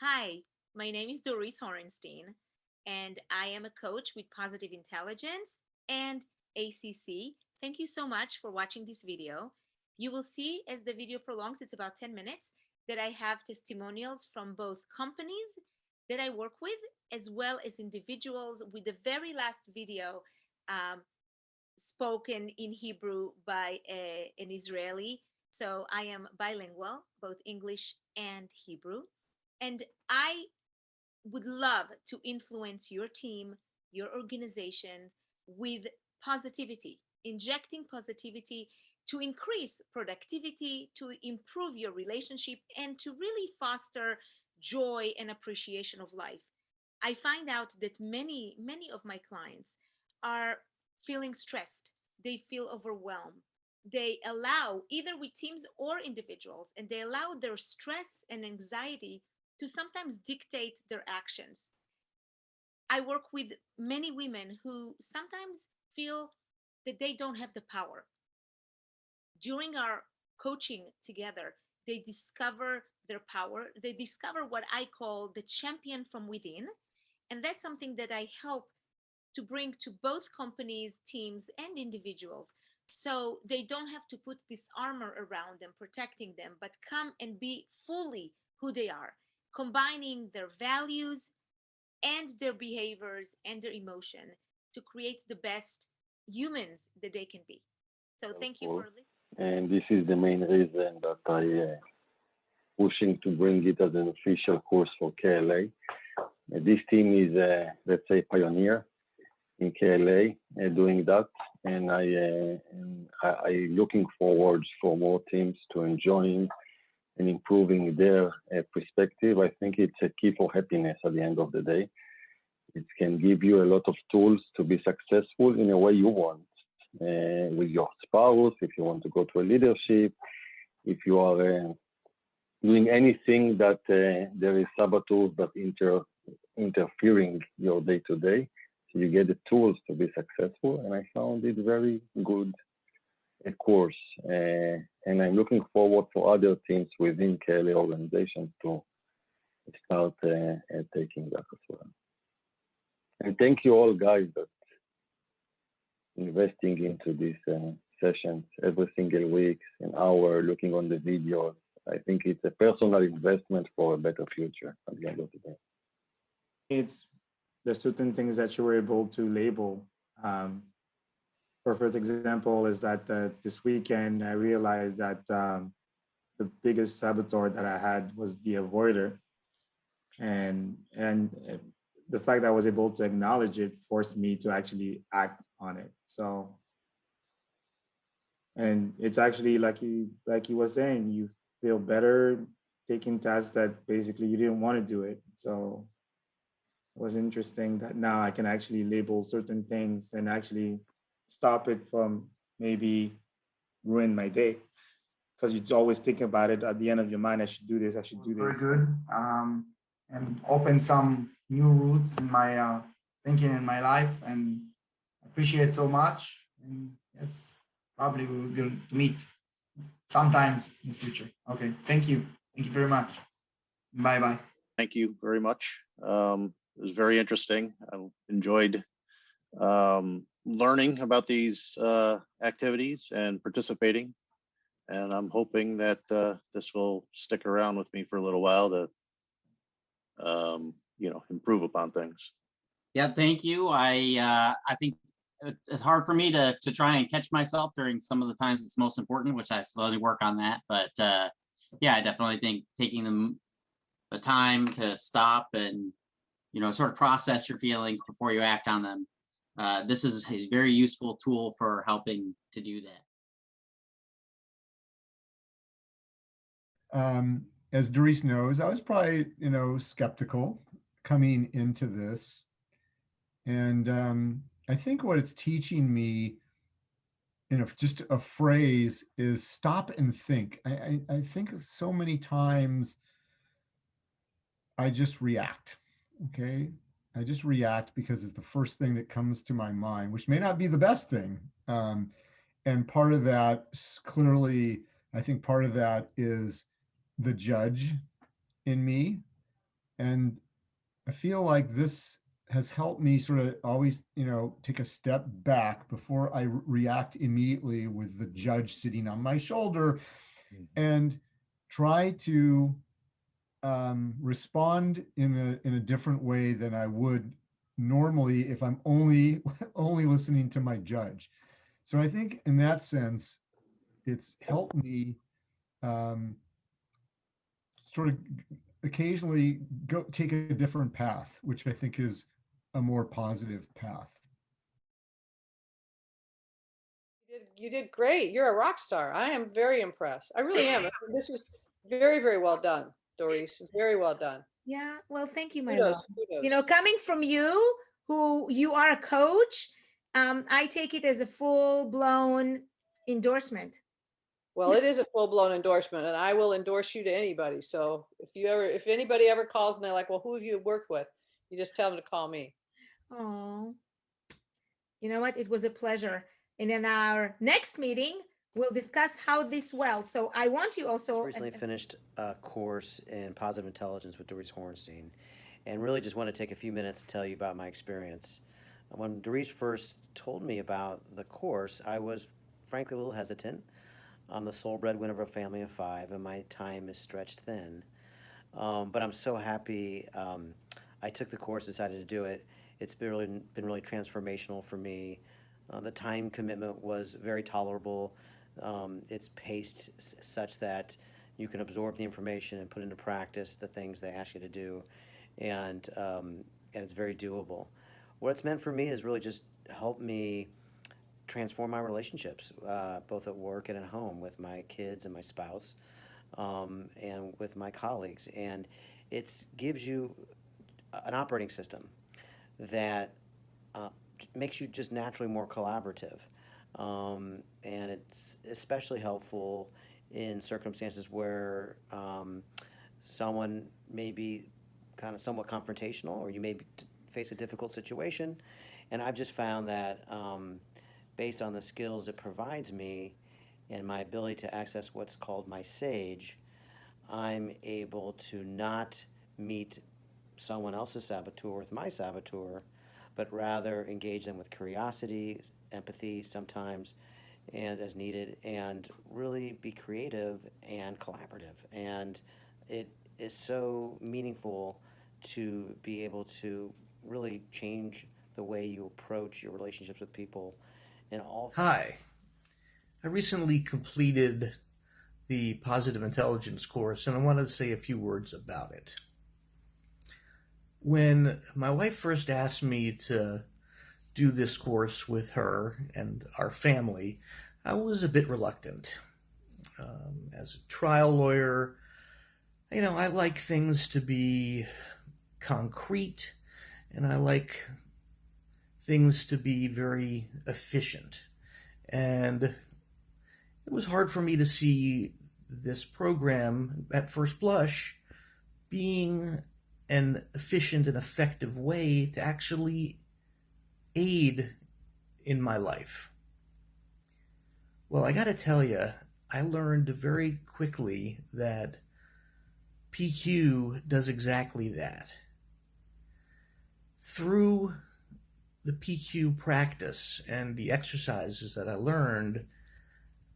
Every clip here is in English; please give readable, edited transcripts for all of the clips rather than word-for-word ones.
Hi, my name is Doris Horenstein, and I am a coach with Positive Intelligence and ACC. Thank you so much for watching this video. You will see as the video prolongs, it's about 10 minutes, that I have testimonials from both companies that I work with, as well as individuals, with the very last video spoken in Hebrew by an Israeli. So I am bilingual, both English and Hebrew. And I would love to influence your team, your organization with positivity, injecting positivity to increase productivity, to improve your relationship, and to really foster joy and appreciation of life. I find out that many of my clients are feeling stressed. They feel overwhelmed. They allow, either with teams or individuals, and they allow their stress and anxiety to sometimes dictate their actions. I work with many women who sometimes feel that they don't have the power. During our coaching together, they discover their power. They discover what I call the champion from within. And that's something that I help to bring to both companies, teams, and individuals. So they don't have to put this armor around them, protecting them, but come and be fully who they are, combining their values and their behaviors and their emotion to create the best humans that they can be. So thank you for listening. And this is the main reason that I pushing to bring it as an official course for KLA. This team is, let's say, pioneer in KLA doing that, and I looking forward for more teams to enjoying and improving their perspective. I think it's a key for happiness at the end of the day. It can give you a lot of tools to be successful in a way you want, with your spouse, if you want to go to a leadership, if you are doing anything that there is saboteurs that interfering your day-to-day. So you get the tools to be successful, and I found it very good course, and I'm looking forward for other teams within KLA organizations to start taking that as well. And thank you all guys that investing into these sessions every single week, an hour, looking on the videos. I think it's a personal investment for a better future at the end of the day. It's the certain things that you were able to label. Perfect example is that this weekend I realized that the biggest saboteur that I had was the avoider, and the fact that I was able to acknowledge it forced me to actually act on it. So, and it's actually like he was saying, you feel better taking tasks that basically you didn't want to do it. So it was interesting that now I can actually label certain things and actually stop it from maybe ruin my day, because you always think about it at the end of your mind. I should do this. I should do this. Very good, and open some new routes in my thinking in my life, and appreciate so much. And yes, probably we will meet sometimes in the future. Okay, thank you very much. Bye bye. Thank you very much. It was very interesting. I enjoyed learning about these activities and participating. And I'm hoping that this will stick around with me for a little while to, improve upon things. Yeah, thank you. I think it's hard for me to try and catch myself during some of the times it's most important, which I slowly work on that. But yeah, I definitely think taking the time to stop and sort of process your feelings before you act on them. This is a very useful tool for helping to do that. As Dorice knows, I was probably, skeptical coming into this. And I think what it's teaching me, just a phrase, is stop and think. I think so many times I just react, okay? I just react because it's the first thing that comes to my mind, which may not be the best thing. And part of that, clearly, I think part of that is the judge in me. And I feel like this has helped me sort of always, take a step back before I react immediately with the judge sitting on my shoulder, and try to respond in a different way than I would normally if I'm only only listening to my judge. So I think in that sense, it's helped me um, sort of occasionally go take a different path, which I think is a more positive path. You did great. You're a rock star. I am very impressed. I really am. This is very, very well done, Dorice. Very well done. Yeah, well, thank you, my Kudos, love. kudos. Coming from you, who you are a coach, I take it as a full-blown endorsement. Well, it is a full-blown endorsement, and I will endorse you to anybody. So if anybody ever calls and they're like, well, who have you worked with? You just tell them to call me. Oh, you know what? It was a pleasure. And in our next meeting, we'll discuss how this well. So I want you also. Just recently finished a course in positive intelligence with Dorice Hornstein, and really just want to take a few minutes to tell you about my experience. When Dorice first told me about the course, I was frankly a little hesitant. I'm the sole breadwinner of a family of 5, and my time is stretched thin. But I'm so happy I took the course, decided to do it. It's been really transformational for me. The time commitment was very tolerable. It's paced such that you can absorb the information and put into practice the things they ask you to do, and it's very doable. What it's meant for me is really just help me transform my relationships, both at work and at home, with my kids and my spouse, and with my colleagues. And it gives you an operating system that makes you just naturally more collaborative. And it's especially helpful in circumstances where someone may be kind of somewhat confrontational, or you may face a difficult situation. And I've just found that based on the skills it provides me and my ability to access what's called my SAGE, I'm able to not meet someone else's saboteur with my saboteur, but rather engage them with curiosity, empathy sometimes, and as needed, and really be creative and collaborative. And it is so meaningful to be able to really change the way you approach your relationships with people in all. Hi. I recently completed the Positive Intelligence course, and I wanted to say a few words about it. When my wife first asked me to do this course with her and our family, I was a bit reluctant. As a trial lawyer, I like things to be concrete, and I like things to be very efficient. And it was hard for me to see this program at first blush being an efficient and effective way to actually aid in my life. Well, I got to tell you, I learned very quickly that PQ does exactly that. Through the PQ practice and the exercises that I learned,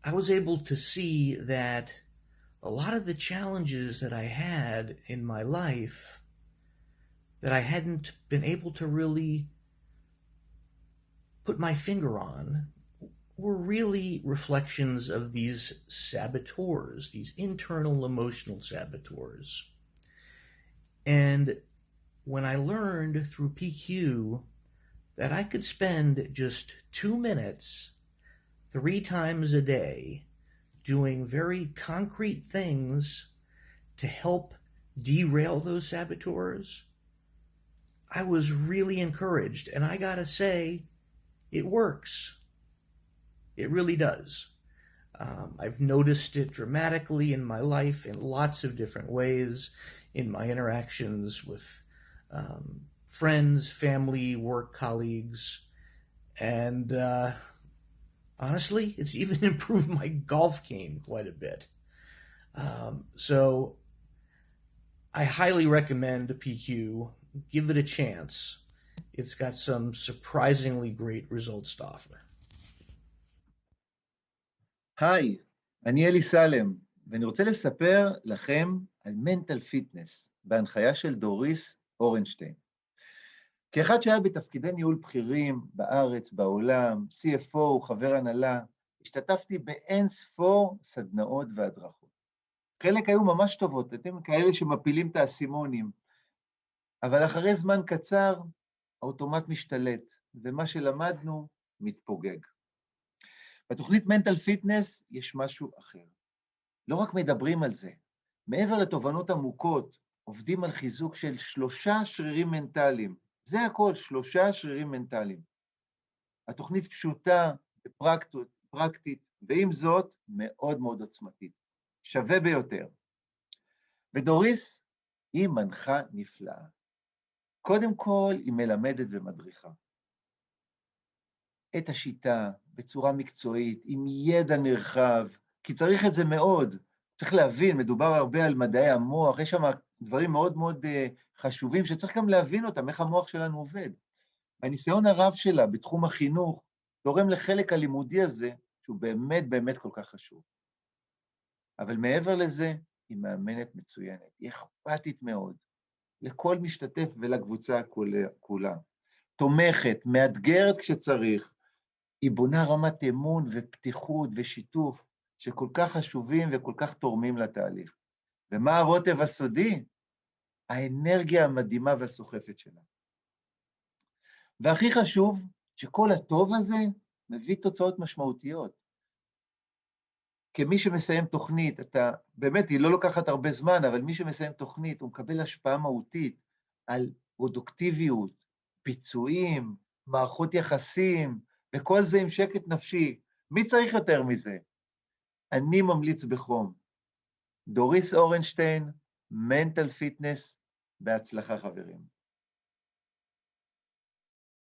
I was able to see that a lot of the challenges that I had in my life that I hadn't been able to really put my finger on were really reflections of these saboteurs, these internal emotional saboteurs. And when I learned through PQ that I could spend just 2 minutes 3 times a day doing very concrete things to help derail those saboteurs, I was really encouraged. And I gotta say, it works. It really does. I've noticed it dramatically in my life in lots of different ways, in my interactions with friends, family, work colleagues, and honestly, it's even improved my golf game quite a bit. So I highly recommend PQ. Give it a chance. It's got some surprisingly great results to offer. היי, אני אלי סלם, ואני רוצה לספר לכם על מנטל פיטנס, בהנחיה של דוריס אורנשטיין. כאחד שהיה בתפקידי ניהול בכירים בארץ, בעולם, CFO, חבר הנהלה, השתתפתי באין ספור סדנאות והדרכות. חלק היו ממש טובות, אתם כאלה שמפילים את האסימונים, אבל אחרי זמן קצר, האוטומט משתלט, ומה שלמדנו מתפוגג. בתוכנית מנטל פיטנס יש משהו אחר. לא רק מדברים על זה, מעבר לתובנות עמוקות, עובדים על חיזוק של 3 שרירים מנטליים. זה הכל, 3 שרירים מנטליים. התוכנית פשוטה, פרקטית, ועם זאת מאוד מאוד עוצמתית. שווה ביותר. ודוריס היא מנחה נפלאה. קודם כל היא מלמדת ומדריכה. את השיטה בצורה מקצועית, עם ידע נרחב, כי צריך את זה מאוד. צריך להבין, מדובר הרבה על מדעי המוח, יש שם דברים מאוד מאוד חשובים שצריך גם להבין אותם, איך המוח שלנו עובד. הניסיון הרב שלה בתחום החינוך תורם לחלק הלימודי הזה, שהוא באמת באמת כל כך חשוב. אבל מעבר לזה, היא מאמנת מצוינת, היא אכפתית מאוד, לכל משתתף ולקבוצה כולה. תומכת, מאתגרת כשצריך, היא בונה רמת אמון ופתיחות ושיתוף שכל כך חשובים וכל כך תורמים לתהליך. ומה הרוטב הסודי? האנרגיה המדהימה והסוחפת שלה. והכי חשוב, שכל הטוב הזה מביא תוצאות משמעותיות. כמי שמסיים תוכנית, באמת, היא לא לוקחת הרבה זמן, אבל מי שמסיים תוכנית, הוא מקבל השפעה מהותית על פרודוקטיביות, פיצויים, מערכות יחסים, וכל זה עם שקט נפשי. מי צריך יותר מזה? אני ממליץ בחום. דוריס אורנשטיין, מנטל פיטנס, בהצלחה חברים.